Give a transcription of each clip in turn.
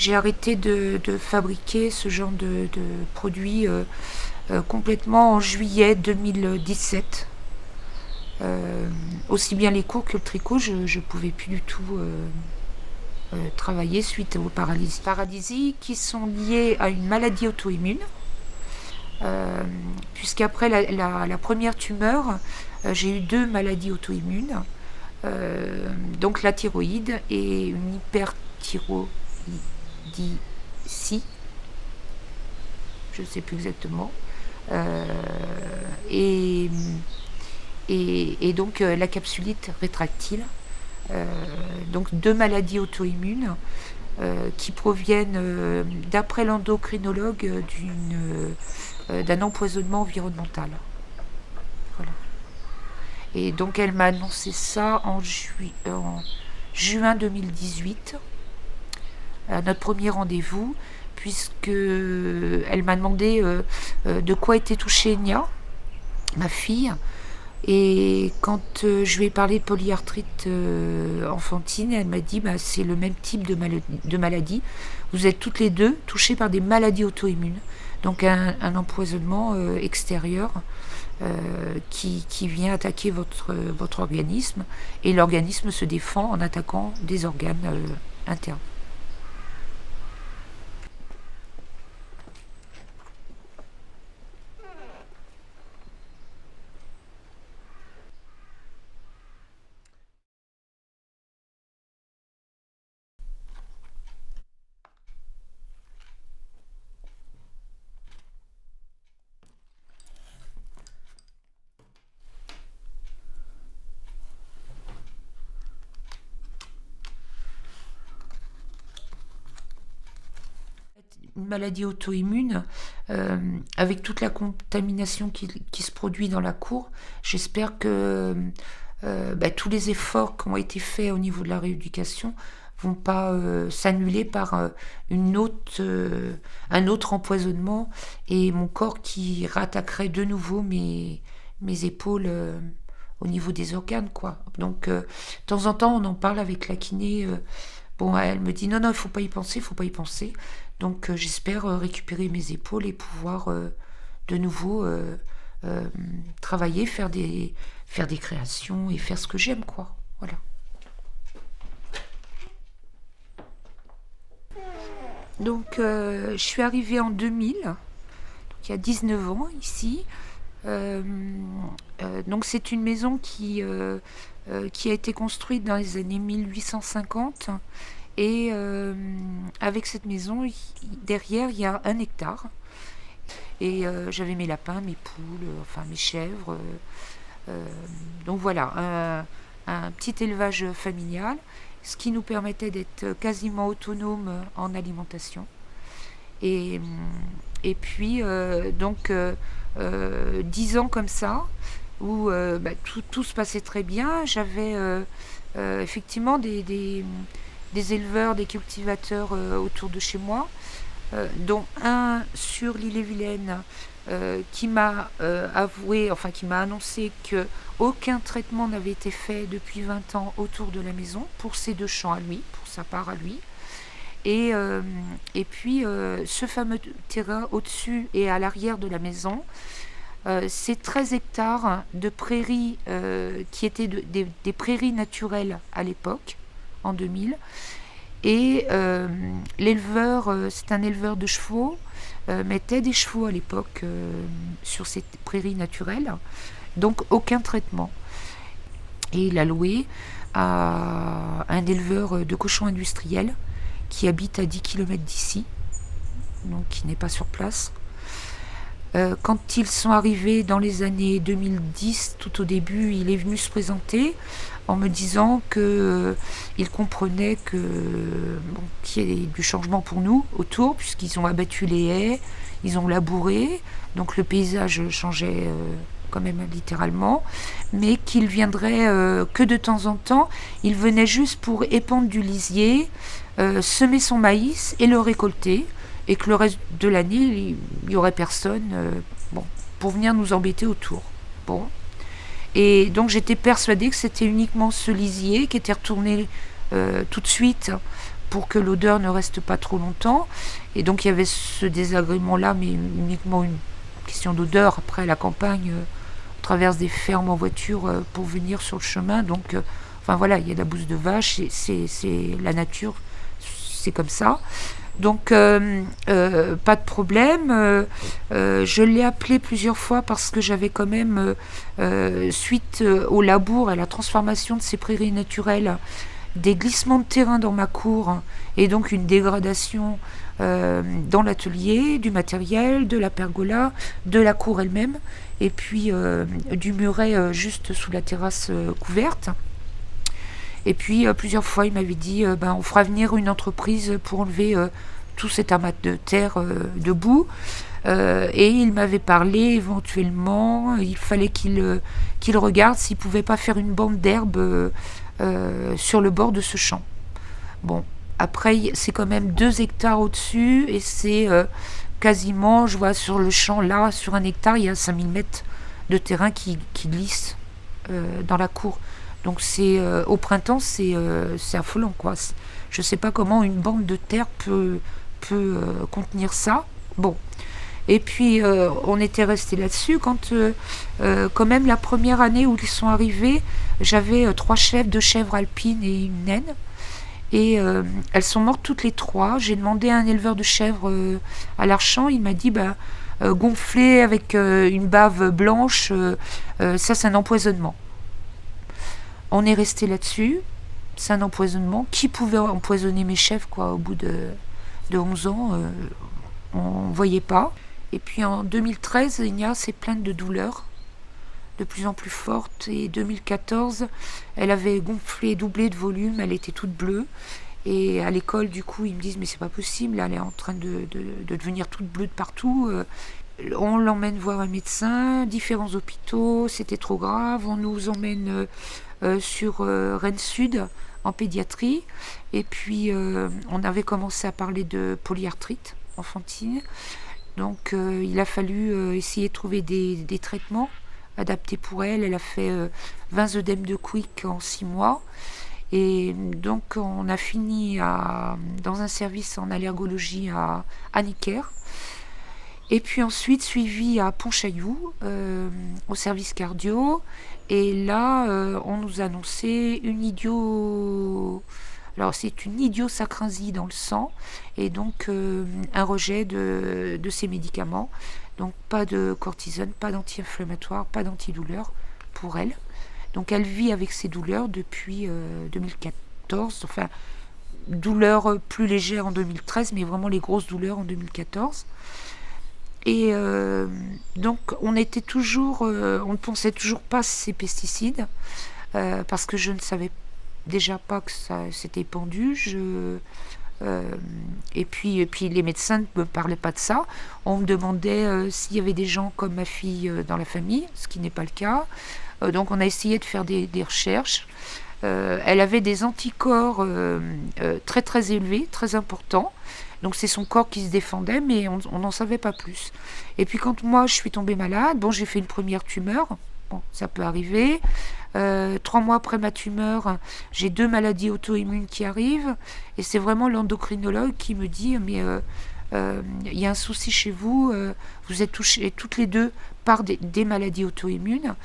j'ai arrêté de fabriquer ce genre de produits complètement en juillet 2017. Aussi bien les cours que le tricot, je ne pouvais plus du tout travailler suite aux paralysies qui sont liées à une maladie auto-immune. Puisqu'après la première tumeur, j'ai eu 2 maladies auto-immunes, donc la thyroïde et une hyperthyroïdie, je ne sais plus exactement, et, et donc la capsulite rétractile. Donc 2 maladies auto-immunes qui proviennent, d'après l'endocrinologue, d'un empoisonnement environnemental. Voilà. Et donc elle m'a annoncé ça en juin 2018, à notre premier rendez-vous, puisque elle m'a demandé de quoi était touchée Nia, ma fille. Et quand je lui ai parlé de polyarthrite enfantine, elle m'a dit c'est le même type de maladie. Vous êtes toutes les deux touchées par des maladies auto-immunes. Donc un empoisonnement extérieur qui vient attaquer votre organisme. Et l'organisme se défend en attaquant des organes internes. Une maladie auto-immune, avec toute la contamination qui se produit dans la cour, j'espère que tous les efforts qui ont été faits au niveau de la rééducation vont pas s'annuler par un autre empoisonnement et mon corps qui rattaquerait de nouveau mes épaules au niveau des organes, quoi. Donc de temps en temps on en parle avec la kiné. Bon, elle me dit non, il faut pas y penser, il faut pas y penser. Donc j'espère récupérer mes épaules et pouvoir de nouveau travailler, faire des créations et faire ce que j'aime, quoi. Voilà. Donc je suis arrivée en 2000, donc il y a 19 ans ici. Donc c'est une maison qui a été construite dans les années 1850. Et avec cette maison, derrière, il y a 1 hectare. Et j'avais mes lapins, mes poules, enfin mes chèvres. Donc voilà, un petit élevage familial, ce qui nous permettait d'être quasiment autonomes en alimentation. Et, et puis, donc, 10 ans comme ça, où tout se passait très bien. J'avais effectivement des éleveurs, des cultivateurs autour de chez moi, dont un sur l'Ille-et-Vilaine qui m'a avoué, enfin qui m'a annoncé que aucun traitement n'avait été fait depuis 20 ans autour de la maison pour ses 2 champs à lui, pour sa part à lui. Et puis ce fameux terrain au-dessus et à l'arrière de la maison, c'est 13 hectares de prairies qui étaient des prairies naturelles à l'époque, en 2000. Et l'éleveur, c'est un éleveur de chevaux, mettait des chevaux à l'époque sur ces prairies naturelles, donc aucun traitement. Et il a loué à un éleveur de cochons industriels qui habite à 10 km d'ici, donc qui n'est pas sur place. Quand ils sont arrivés dans les années 2010, tout au début, il est venu se présenter en me disant qu'il comprenait qu'il y ait du changement pour nous autour, puisqu'ils ont abattu les haies, ils ont labouré, donc le paysage changeait quand même littéralement, mais qu'il viendrait que de temps en temps, il venait juste pour épandre du lisier, semer son maïs et le récolter, et que le reste de l'année, il n'y aurait personne pour venir nous embêter autour. Bon. Et donc j'étais persuadée que c'était uniquement ce lisier qui était retourné tout de suite pour que l'odeur ne reste pas trop longtemps. Et donc il y avait ce désagrément-là, mais uniquement une question d'odeur. Après, à la campagne, on traverse des fermes en voiture pour venir sur le chemin. Donc, enfin voilà, il y a de la bouse de vache, c'est la nature, c'est comme ça. Donc, pas de problème. Je l'ai appelé plusieurs fois parce que j'avais quand même, suite au labour et à la transformation de ces prairies naturelles, des glissements de terrain dans ma cour et donc une dégradation dans l'atelier, du matériel, de la pergola, de la cour elle-même et puis du muret juste sous la terrasse couverte. Et puis plusieurs fois il m'avait dit ben, on fera venir une entreprise pour enlever tout cet amas de terre debout. Et il m'avait parlé éventuellement, il fallait qu'il regarde s'il pouvait pas faire une bande d'herbe sur le bord de ce champ. Bon, après, c'est quand même 2 hectares au-dessus et c'est quasiment, je vois sur le champ là, sur 1 hectare, il y a 5000 mètres de terrain qui glisse dans la cour. Donc c'est au printemps, c'est affolant quoi. Je sais pas comment une bande de terre peut contenir ça. Bon. Et puis on était resté là-dessus quand même la première année où ils sont arrivés, j'avais 3 2 chèvres alpines et une naine. Et elles sont mortes toutes les 3. J'ai demandé à un éleveur de chèvres à l'Archamp, il m'a dit bah, gonfler avec une bave blanche, ça c'est un empoisonnement. On est resté là-dessus, c'est un empoisonnement. Qui pouvait empoisonner mes chèvres quoi, au bout de 11 ans on ne voyait pas. Et puis en 2013, Igna s'est plainte de douleurs de plus en plus fortes. Et 2014, elle avait gonflé, doublé de volume, elle était toute bleue. Et à l'école, du coup, ils me disent mais c'est pas possible, elle est en train de devenir toute bleue de partout. On l'emmène voir un médecin, différents hôpitaux, c'était trop grave. On nous emmène sur Rennes Sud en pédiatrie. Et puis on avait commencé à parler de polyarthrite enfantine. Donc il a fallu essayer de trouver des traitements adaptés pour elle. Elle a fait 20 œdèmes de Quick en 6 mois. Et donc on a fini dans un service en allergologie à Necker. Et puis ensuite suivi à Pontchaillou au service cardio. Et là on nous annonçait alors c'est une idiosacrinsie dans le sang et donc un rejet de ces médicaments. Donc pas de cortisone, pas d'anti-inflammatoire, pas d'antidouleur pour elle. Donc elle vit avec ces douleurs depuis 2014. Enfin, douleurs plus légères en 2013, mais vraiment les grosses douleurs en 2014. Et donc on ne pensait toujours pas ces pesticides parce que je ne savais déjà pas que ça s'était pendu. Et puis les médecins ne me parlaient pas de ça. On me demandait s'il y avait des gens comme ma fille dans la famille, ce qui n'est pas le cas. Donc on a essayé de faire des recherches. Elle avait des anticorps très très élevés, très importants. Donc c'est son corps qui se défendait, mais on n'en savait pas plus. Et puis quand moi je suis tombée malade, bon j'ai fait une première tumeur. Bon, ça peut arriver. 3 mois après ma tumeur, j'ai 2 maladies auto-immunes qui arrivent. Et c'est vraiment l'endocrinologue qui me dit mais il y a un souci chez vous, vous êtes touchées toutes les deux par des maladies auto-immunes.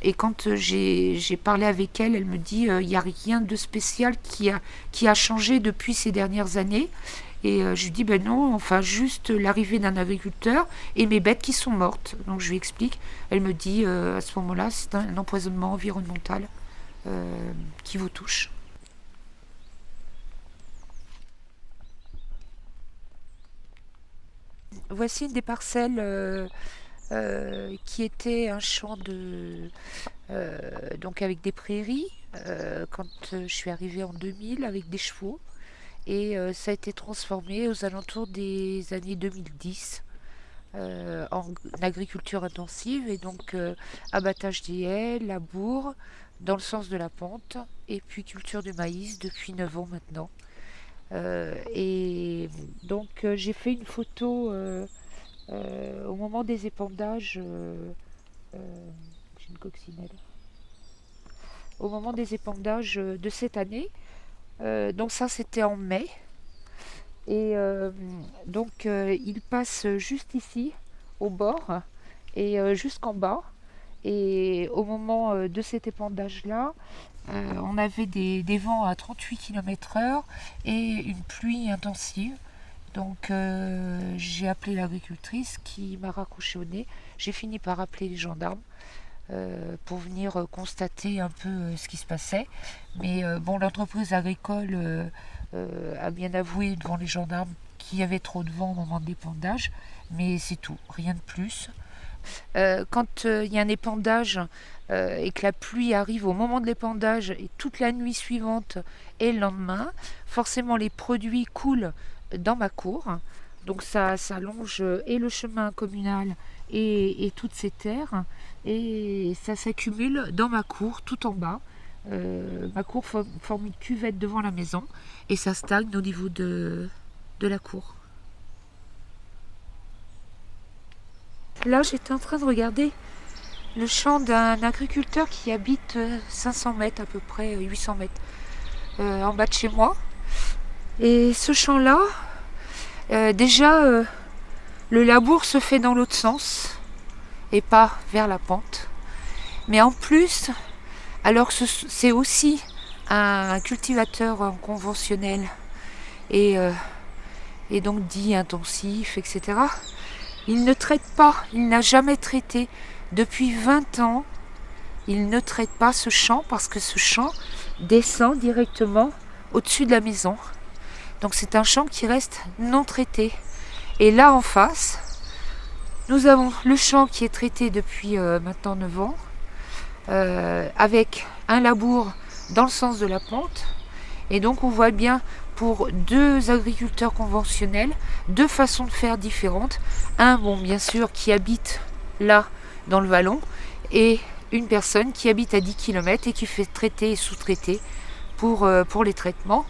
Et quand j'ai parlé avec elle, elle me dit il n'y a rien de spécial qui a changé depuis ces dernières années. Et je lui dis ben non, enfin juste l'arrivée d'un agriculteur et mes bêtes qui sont mortes. Donc je lui explique. Elle me dit à ce moment-là c'est un empoisonnement environnemental qui vous touche. Voici une des parcelles qui était un champ donc avec des prairies quand je suis arrivée en 2000 avec des chevaux. Et ça a été transformé aux alentours des années 2010 en agriculture intensive et donc abattage des haies, labour dans le sens de la pente et puis culture de maïs depuis 9 ans maintenant. Et donc j'ai fait une photo au moment des épandages. J'ai une coccinelle. Au moment des épandages de cette année. Donc ça, c'était en mai. Et donc, il passe juste ici, au bord, et jusqu'en bas. Et au moment de cet épandage-là, on avait des vents à 38 km/h et une pluie intensive. Donc j'ai appelé l'agricultrice qui m'a raccroché au nez. J'ai fini par appeler les gendarmes pour venir constater un peu ce qui se passait. Mais bon, l'entreprise agricole a bien avoué devant les gendarmes qu'il y avait trop de vent au moment de l'épandage. Mais c'est tout, rien de plus. Quand il y a un épandage et que la pluie arrive au moment de l'épandage et toute la nuit suivante et le lendemain, forcément les produits coulent dans ma cour. Donc ça longe et le chemin communal et toutes ces terres et ça s'accumule dans ma cour tout en bas. Ma cour forme une cuvette devant la maison et ça stagne au niveau de la cour. Là, j'étais en train de regarder le champ d'un agriculteur qui habite 500 mètres, à peu près 800 mètres, en bas de chez moi. Et ce champ-là, déjà, le labour se fait dans l'autre sens et pas vers la pente. Mais en plus, alors que c'est aussi un cultivateur conventionnel et donc dit intensif, etc., il ne traite pas, il n'a jamais traité. Depuis 20 ans, il ne traite pas ce champ parce que ce champ descend directement au-dessus de la maison. Donc c'est un champ qui reste non traité. Et là en face, nous avons le champ qui est traité depuis maintenant 9 ans, avec un labour dans le sens de la pente. Et donc on voit bien pour deux agriculteurs conventionnels, deux façons de faire différentes. Un, bon bien sûr, qui habite là dans le vallon, et une personne qui habite à 10 km et qui fait traiter et sous-traiter pour les traitements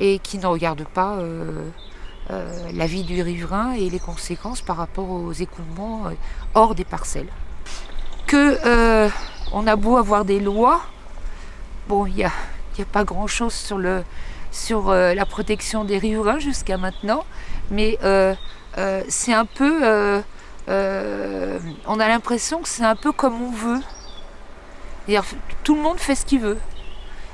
et qui ne regarde pas la vie du riverain et les conséquences par rapport aux écoulements hors des parcelles. On a beau avoir des lois, bon, il n'y a pas grand-chose sur la protection des riverains jusqu'à maintenant, mais c'est un peu... on a l'impression que c'est un peu comme on veut. C'est-à-dire, tout le monde fait ce qu'il veut.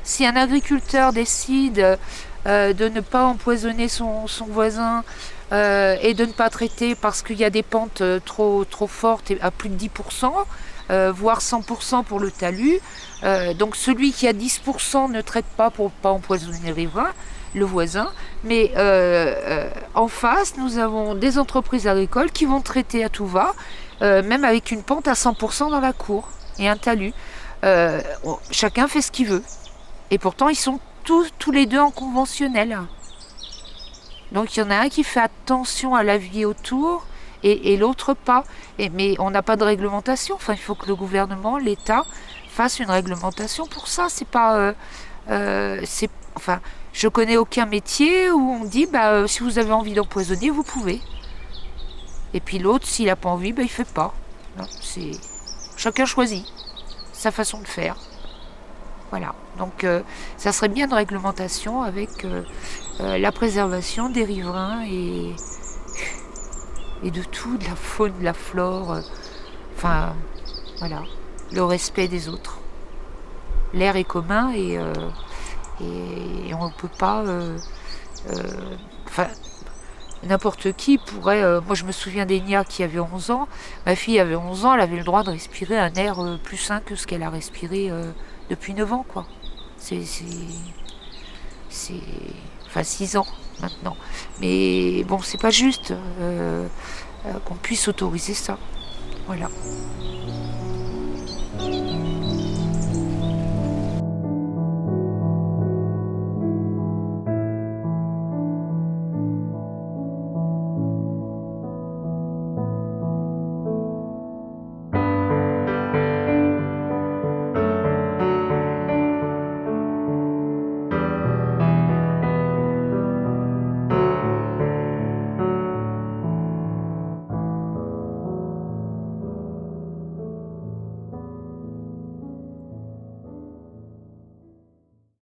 Si un agriculteur décide de ne pas empoisonner son voisin et de ne pas traiter parce qu'il y a des pentes trop fortes à plus de 10%, voire 100% pour le talus, donc celui qui a 10% ne traite pas pour ne pas empoisonner le voisin, mais en face, nous avons des entreprises agricoles qui vont traiter à tout va, même avec une pente à 100% dans la cour et un talus. Chacun fait ce qu'il veut. Et pourtant, ils sont tous les deux en conventionnel. Donc il y en a un qui fait attention à la vie autour et l'autre pas. Mais on n'a pas de réglementation. Enfin, il faut que le gouvernement, l'État, fasse une réglementation pour ça. C'est pas... enfin, je connais aucun métier où on dit si vous avez envie d'empoisonner, vous pouvez. Et puis l'autre, s'il n'a pas envie, il ne fait pas. Non, chacun choisit sa façon de faire. Voilà. Donc ça serait bien une réglementation avec la préservation des riverains et de tout, de la faune, de la flore. Enfin, voilà. Le respect des autres. L'air est commun et on ne peut pas... n'importe qui pourrait... moi, je me souviens d'Enya qui avait 11 ans. Ma fille avait 11 ans, elle avait le droit de respirer un air plus sain que ce qu'elle a respiré depuis 9 ans, quoi. Enfin, 6 ans, maintenant. Mais bon, c'est pas juste qu'on puisse autoriser ça. Voilà.